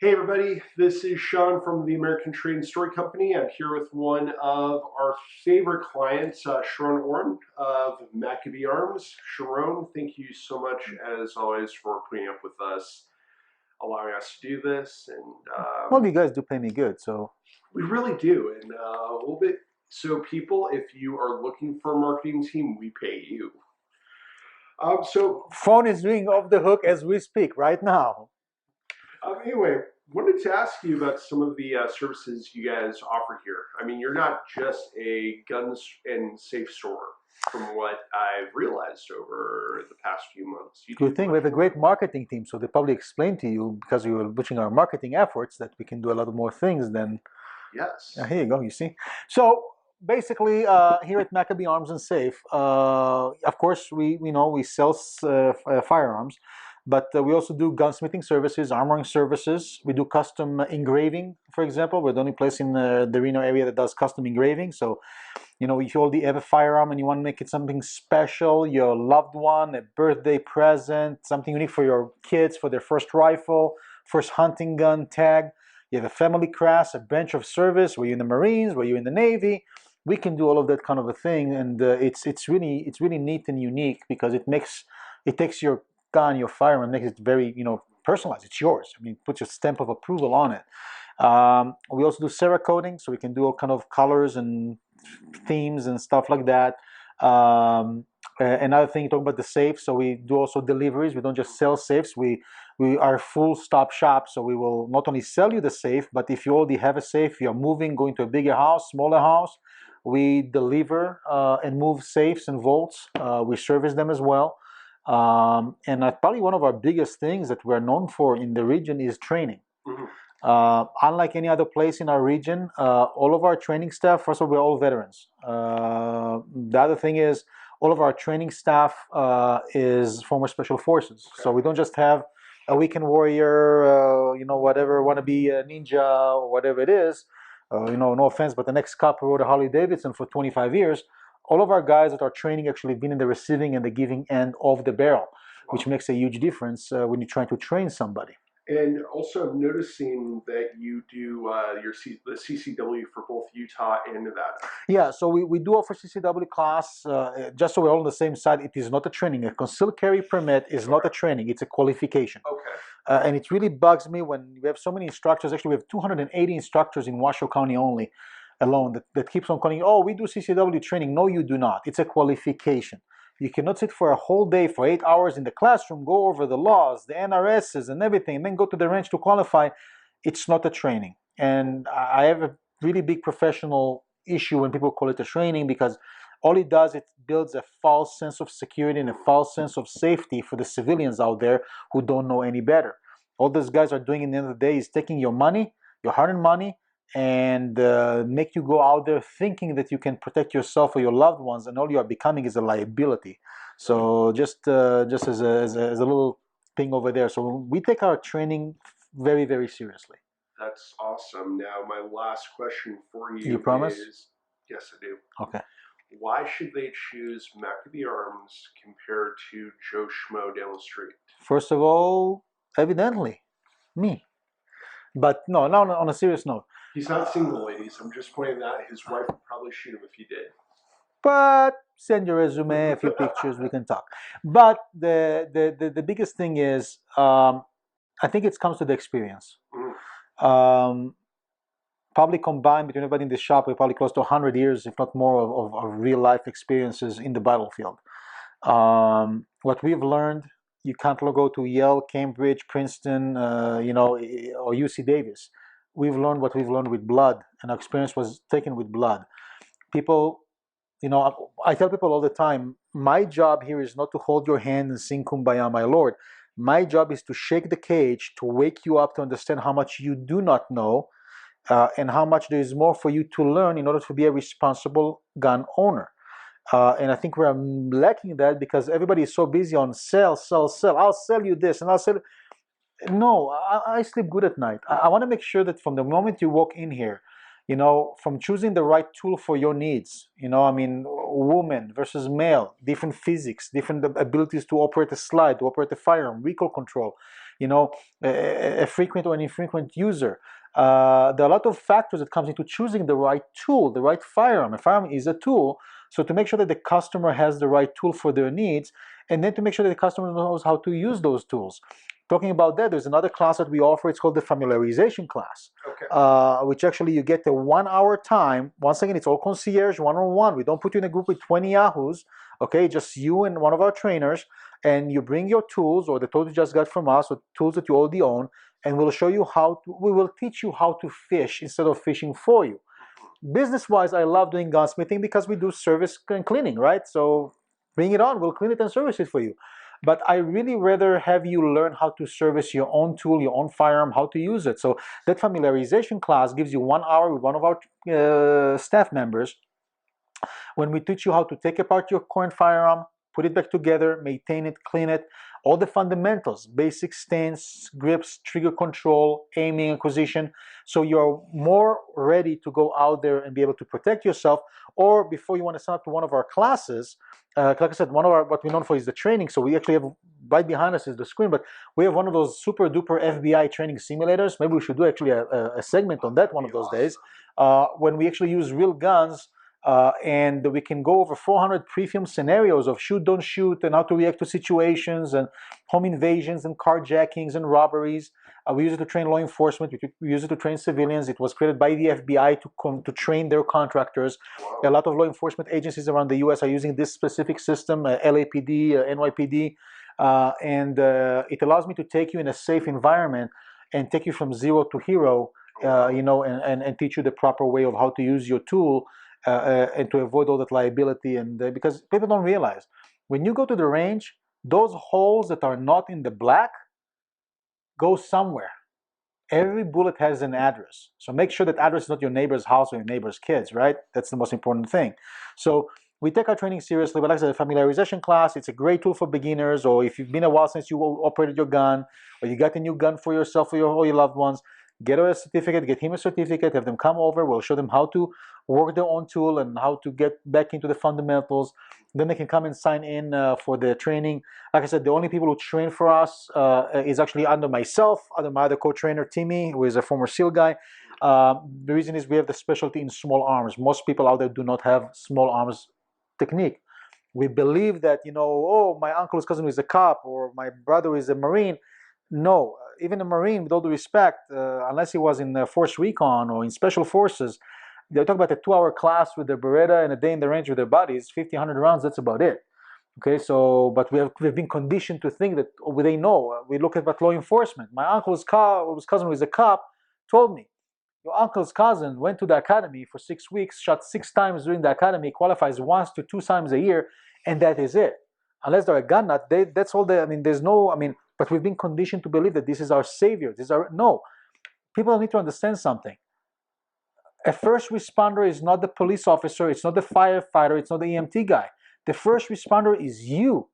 Hey everybody, this is Sean from the American Trading Story Company. I'm here with one of our favorite clients, Sharon Oren of Maccabee Arms. Sharon, thank you so much as always for putting up with us, allowing us to do this, and Well, you guys do pay me good, so we really do. And a little bit, so people, if you are looking for a marketing team, we pay you. So phone is ringing off the hook as we speak right now. Anyway, wanted to ask you about some of the services you guys offer here. I mean, you're not just a guns and safe store, from what I've realized over the past few months. You Good do thing we much have a more. great marketing team, so they probably explained to you because we were pushing our marketing efforts that we can do a lot more things than. Yes. Here you go. You see. So basically, here at Maccabee Arms and Safe, of course, we know we sell firearms, but we also do gunsmithing services, armoring services. We do custom engraving, for example. We're the only place in the Reno area that does custom engraving. So if you already have a firearm and you want to make it something special, your loved one, a birthday present, something unique for your kids, for their first rifle, first hunting gun, tag. You have a family crest, a bench of service, were you in the Marines, were you in the Navy, we can do all of that kind of a thing, and it's really neat and unique because it takes your gun, your firearm, and makes it very personalized. It's yours. I mean, put your stamp of approval on it. We also do Cerakoting, so we can do all kind of colors and themes and stuff like that. Another thing, talk about the safe. So we do also deliveries. We don't just sell safes. We are a full stop shop. So we will not only sell you the safe, but if you already have a safe, you're moving, going to a bigger house, smaller house, we deliver and move safes and vaults. We service them as well. And probably one of our biggest things that we're known for in the region is training. Mhm. Unlike any other place in our region, all of our training staff, first of all, we're all veterans. The other thing is, all of our training staff is former special forces. Okay. So we don't just have a weekend warrior, whatever, want to be a ninja or whatever it is. No offense, but the next cop who rode a Harley Davidson for 25 years, all of our guys that are training actually been in the receiving and the giving end of the barrel, which makes a huge difference when you're trying to train somebody. And also, I'm noticing that you do the CCW for both Utah and Nevada. Yeah, so we do offer CCW class. Just so we're all on the same side, it is not a training. A concealed carry permit is not a training, it's a qualification. Okay. And it really bugs me when we have so many instructors. Actually, we have 280 instructors in Washoe County only alone that keeps on calling, oh, we do CCW training. No, you do not. It's a qualification. You cannot sit for a whole day, for 8 hours in the classroom, go over the laws, the NRSs and everything, and then go to the range to qualify. It's not a training. And I have a really big professional issue when people call it a training because all it does, it builds a false sense of security and a false sense of safety for the civilians out there who don't know any better. All those guys are doing at the end of the day is taking your money, your hard-earned money, and make you go out there thinking that you can protect yourself or your loved ones, and all you are becoming is a liability. So just as a little thing over there. So we take our training very, very seriously. That's awesome. Now, my last question for You you promise? is, yes, I do. Okay. Why should they choose Maccabee Arms compared to Joe Schmo down the street? First of all, evidently, me. But no, now on a serious note. He's not single, ladies. I'm just pointing that out. His wife would probably shoot him if he did. But send your resume, a few pictures, we can talk. But the biggest thing is, I think it comes to the experience. Um, Probably combined between everybody in the shop, we're probably close to 100 years, if not more, of real life experiences in the battlefield. What we've learned, you can't go to Yale, Cambridge, Princeton, or UC Davis. We've learned what we've learned with blood, and our experience was taken with blood. People, I tell people all the time, my job here is not to hold your hand and sing Kumbaya, my Lord. My job is to shake the cage, to wake you up to understand how much you do not know, and how much there is more for you to learn in order to be a responsible gun owner. And I think we're lacking that because everybody is so busy on sell, sell, sell. I'll sell you this and I'll sell. No, I sleep good at night. I want to make sure that from the moment you walk in here, from choosing the right tool for your needs, I mean, woman versus male, different physics, different abilities to operate a slide, to operate a firearm, recoil control, a frequent or an infrequent user. There are a lot of factors that comes into choosing the right tool, the right firearm. A firearm is a tool, so to make sure that the customer has the right tool for their needs, and then to make sure that the customer knows how to use those tools. Talking about that, there's another class that we offer. It's called the familiarization class, which actually you get a 1 hour time. Once again, it's all concierge, one-on-one. We don't put you in a group with 20 yahoos, okay? Just you and one of our trainers, and you bring your tools or the tools you just got from us or tools that you already own, and we'll show you we will teach you how to fish instead of fishing for you. Business-wise, I love doing gunsmithing because we do service and cleaning, right? So bring it on, we'll clean it and service it for you. But I really rather have you learn how to service your own tool, your own firearm, how to use it. So that familiarization class gives you 1 hour with one of our staff members when we teach you how to take apart your current firearm, put it back together, maintain it, clean it, all the fundamentals, basic stance, grips, trigger control, aiming, acquisition, so you're more ready to go out there and be able to protect yourself. Or before you want to sign up to one of our classes, like I said, what we're known for is the training. So we actually have, right behind us is the screen, but we have one of those super duper FBI training simulators. Maybe we should do actually a segment on that one of those days, when we actually use real guns. And we can go over 400 pre-filmed scenarios of shoot, don't shoot, and how to react to situations, and home invasions, and carjackings, and robberies. We use it to train law enforcement. We use it to train civilians. It was created by the FBI to train their contractors. A lot of law enforcement agencies around the U.S. are using this specific system, LAPD, NYPD, and it allows me to take you in a safe environment and take you from zero to hero, and teach you the proper way of how to use your tool. And to avoid all that liability, and because people don't realize, when you go to the range, those holes that are not in the black go somewhere. Every bullet has an address, so make sure that address is not your neighbor's house or your neighbor's kids, right? That's the most important thing. So we take our training seriously, but like I said, the familiarization class, it's a great tool for beginners, or if you've been a while since you operated your gun, or you got a new gun for yourself or all your loved ones, get a certificate, get him a certificate, have them come over, we'll show them how to work their own tool and how to get back into the fundamentals. Then they can come and sign in for the training. Like I said, the only people who train for us is actually under myself, under my other co-trainer, Timmy, who is a former SEAL guy. The reason is we have the specialty in small arms. Most people out there do not have small arms technique. We believe that, oh, my uncle's cousin is a cop or my brother is a Marine. No, even a Marine, with all due respect, unless he was in Force Recon or in Special Forces, they're talking about a 2-hour class with their Beretta and a day in the range with their buddies, 50, 100 rounds, that's about it. Okay, so, but we've been conditioned to think that, they know. We look at law enforcement. My uncle's cousin who is a cop told me, your uncle's cousin went to the academy for 6 weeks, shot 6 times during the academy, qualifies 1 to 2 times a year, and that is it. Unless they're a gun nut, that's all there's no, but we've been conditioned to believe that this is our savior. No. People need to understand something. A first responder is not the police officer, it's not the firefighter, it's not the EMT guy. The first responder is you,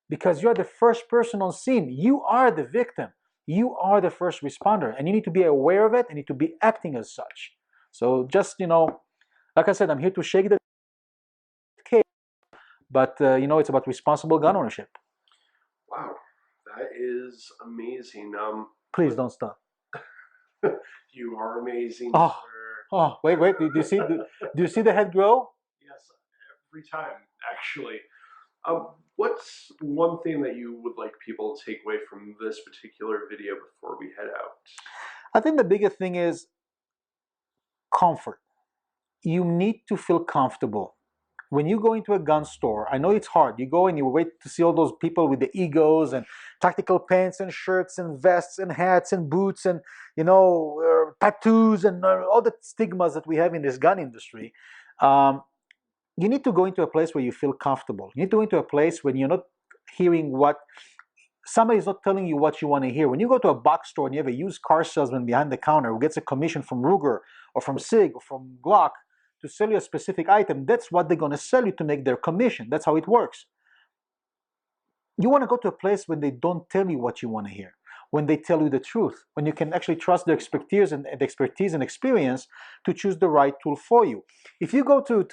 because you're the first person on scene. You are the victim. You are the first responder, and you need to be aware of it and need to be acting as such. So just, like I said, I'm here to shake the cake, but it's about responsible gun ownership. Wow, that is amazing. Please don't stop. You are amazing, oh. sir. Oh, wait! Do you see the head grow? Yes, every time, actually. What's one thing that you would like people to take away from this particular video before we head out? I think the biggest thing is comfort. You need to feel comfortable. When you go into a gun store, I know it's hard. You go and you wait to see all those people with the egos and tactical pants and shirts and vests and hats and boots and, tattoos and all the stigmas that we have in this gun industry. You need to go into a place where you feel comfortable. You need to go into a place when you're not hearing what somebody's not telling you what you want to hear. When you go to a box store and you have a used car salesman behind the counter who gets a commission from Ruger or from SIG or from Glock to sell you a specific item, that's what they're going to sell you to make their commission. That's how it works. You want to go to a place when they don't tell you what you want to hear, when they tell you the truth, when you can actually trust their expertise and experience to choose the right tool for you. If you go to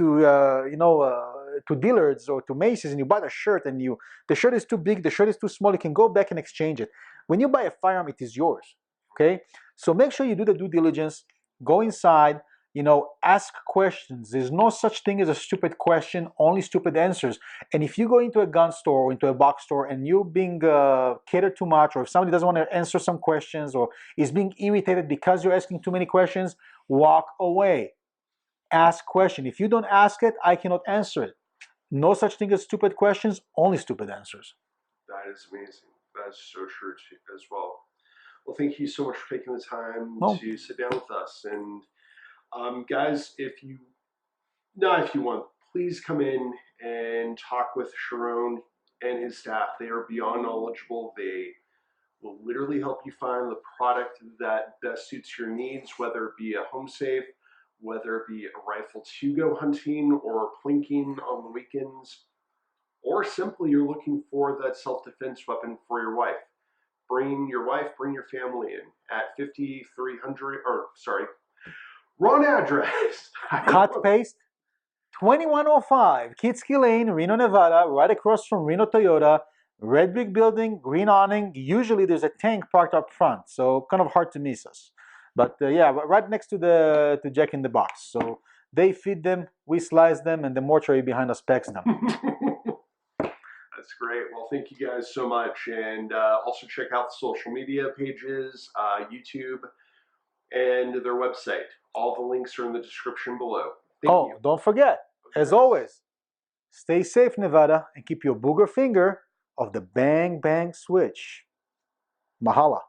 to Dillard's or to Macy's and you buy a shirt and the shirt is too big, the shirt is too small, you can go back and exchange it. When you buy a firearm, it is yours. Okay, so make sure you do the due diligence. Go inside. Ask questions. There's no such thing as a stupid question, only stupid answers. And if you go into a gun store or into a box store and you're being catered too much, or if somebody doesn't want to answer some questions or is being irritated because you're asking too many questions, walk away. Ask question. If you don't ask it, I cannot answer it. No such thing as stupid questions, only stupid answers. That is amazing. That's so true as well. Well, thank you so much for taking the time to sit down with us. And guys, if you want, please come in and talk with Sharon and his staff. They are beyond knowledgeable. They will literally help you find the product that best suits your needs, whether it be a home safe, whether it be a rifle to go hunting or plinking on the weekends, or simply you're looking for that self-defense weapon for your wife. Bring your wife, bring your family in at 5300, or sorry, wrong address. Cut paste. 2105 Kitski Lane, Reno, Nevada, right across from Reno Toyota. Red brick building, green awning. Usually there's a tank parked up front, so kind of hard to miss us. But yeah, right next to Jack in the Box. So they feed them, we slice them, and the mortuary behind us packs them. That's great. Well, thank you guys so much. And also check out the social media pages, YouTube, and their website. All the links are in the description below. Thank you. Don't forget, as always, stay safe, Nevada, and keep your booger finger off the bang bang switch. Mahala.